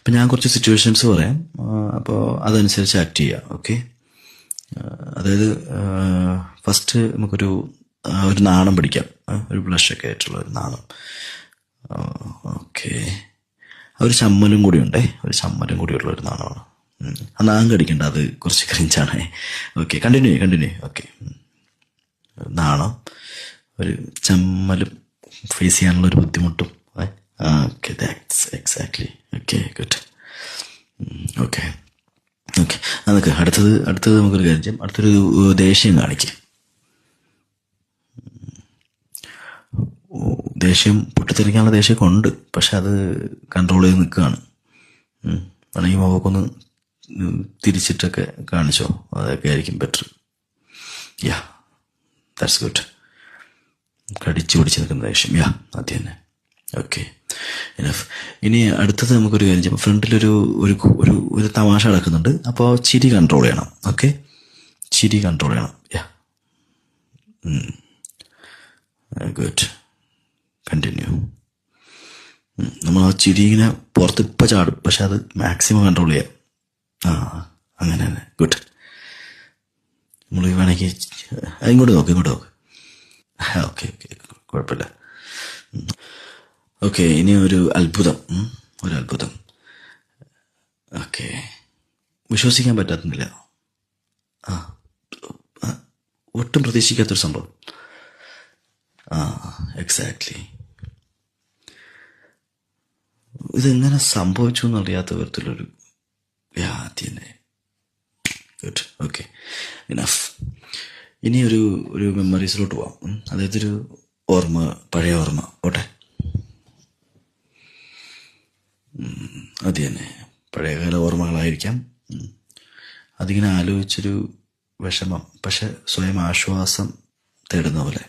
അപ്പം ഞാൻ കുറച്ച് സിറ്റുവേഷൻസ് പറയാം, അപ്പോൾ അതനുസരിച്ച് ആക്ട് ചെയ്യാം. ഓക്കെ, അതായത് ഫസ്റ്റ് നമുക്കൊരു ഒരു നാണം പിടിക്കാം, ഒരു ബ്ലഷൊക്കെ ആയിട്ടുള്ള ഒരു നാണം. ഓക്കെ, ഒരു ചമ്മലും കൂടി ഉണ്ടേ, ഒരു ചമ്മലും കൂടിയുള്ള ഒരു നാണമാണ്. ആ നാം കടിക്കണ്ട, അത് കുറച്ച് ക്രിഞ്ചാണേ. Okay, continue. ഓക്കെ, നാണം, ഒരു ചമ്മലും ഫേസ് ചെയ്യാനുള്ള ഒരു ബുദ്ധിമുട്ടും. Okay, that's exactly. Okay, good. Okay, അതൊക്കെ അടുത്തത് നമുക്കൊരു കാര്യം ചെയ്യാം. അടുത്തൊരു ദേഷ്യം കാണിക്കും. ദേഷ്യം പൊട്ടിത്തെറിക്കാനുള്ള ദേഷ്യമൊക്കെ ഉണ്ട്, പക്ഷെ അത് കൺട്രോൾ ചെയ്ത് നിൽക്കുകയാണ്. വേണമെങ്കിൽ മുഖമൊക്കൊന്ന് തിരിച്ചിട്ടൊക്കെ കാണിച്ചോ, അതൊക്കെ ആയിരിക്കും ബെറ്റർ. Yeah, that's good. കടിച്ചു പിടിച്ച് നിൽക്കുന്ന ദേഷ്യം, യാ, അത് തന്നെ. Okay, enough. ഇനി അടുത്തത് നമുക്കൊരു കാര്യം ചെയ്യാം. ഫ്രണ്ടിലൊരു ഒരു ഒരു തമാശ നടക്കുന്നുണ്ട്, അപ്പോൾ ചിരി കൺട്രോൾ ചെയ്യണം. ഓക്കെ, ചിരി കൺട്രോൾ ചെയ്യണം. യാ, ഗുഡ്. കണ്ടിന്യൂ. നമ്മൾ ആ ചിരി ഇങ്ങനെ പുറത്ത് ഇപ്പം ചാടും, പക്ഷെ അത് മാക്സിമം കൺട്രോൾ ചെയ്യാം. അങ്ങനെ തന്നെ. ഗുഡ്. നമ്മൾ വേണമെങ്കിൽ ഇങ്ങോട്ട് നോക്ക്. ഓക്കെ, കുഴപ്പമില്ല. ഓക്കെ, ഇനി ഒരു അത്ഭുതം. ഓക്കെ, വിശ്വസിക്കാൻ പറ്റാത്തുന്നില്ല. ഒട്ടും പ്രതീക്ഷിക്കാത്തൊരു സംഭവം. എക്സാക്ട്ലി. ഇതെങ്ങനെ സംഭവിച്ചു എന്നറിയാത്ത വിധത്തിലൊരു തന്നെ. ഗുഡ്. Okay, enough. ഇനി ഒരു മെമ്മറീസിലോട്ട് പോവാം. അതായത് ഒരു പഴയ ഓർമ്മ പോട്ടെ. അത് തന്നെ, പഴയകാല ഓർമ്മകളായിരിക്കാം. അതിങ്ങനെ ആലോചിച്ചൊരു വിഷമം, പക്ഷെ സ്വയം ആശ്വാസം തേടുന്ന പോലെ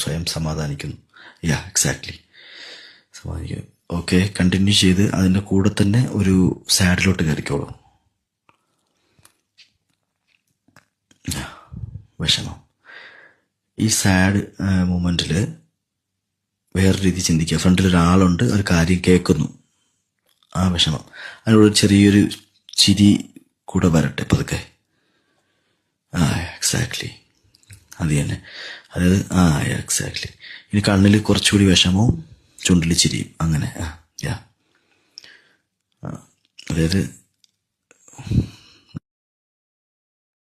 സ്വയം സമാധാനിക്കുന്നു. യാ, എക്സാക്ട്ലി, സമാധാനിക്കുന്നു. ഓക്കെ, കണ്ടിന്യൂ ചെയ്ത് അതിൻ്റെ കൂടെ തന്നെ ഒരു സാഡിലോട്ട് കയറിക്കോളൂ. വിഷമം. ഈ സാഡ് മൂമെന്റിൽ വേറെ രീതി ചിന്തിക്കുക. ഫ്രണ്ടിൽ ഒരാളുണ്ട്, ഒരു കാര്യം കേൾക്കുന്നു, ആ വിഷമം. അതിനോട് ചെറിയൊരു ചിരി കൂടെ വരട്ടെ പതുക്കെ. എക്സാക്ട്ലി, അത് തന്നെ. അതായത് എക്സാക്ട്ലി. ഇനി കണ്ണിൽ കുറച്ചുകൂടി വിഷമവും ചുണ്ടിൽ ചിരിയും, അങ്ങനെ. അതായത്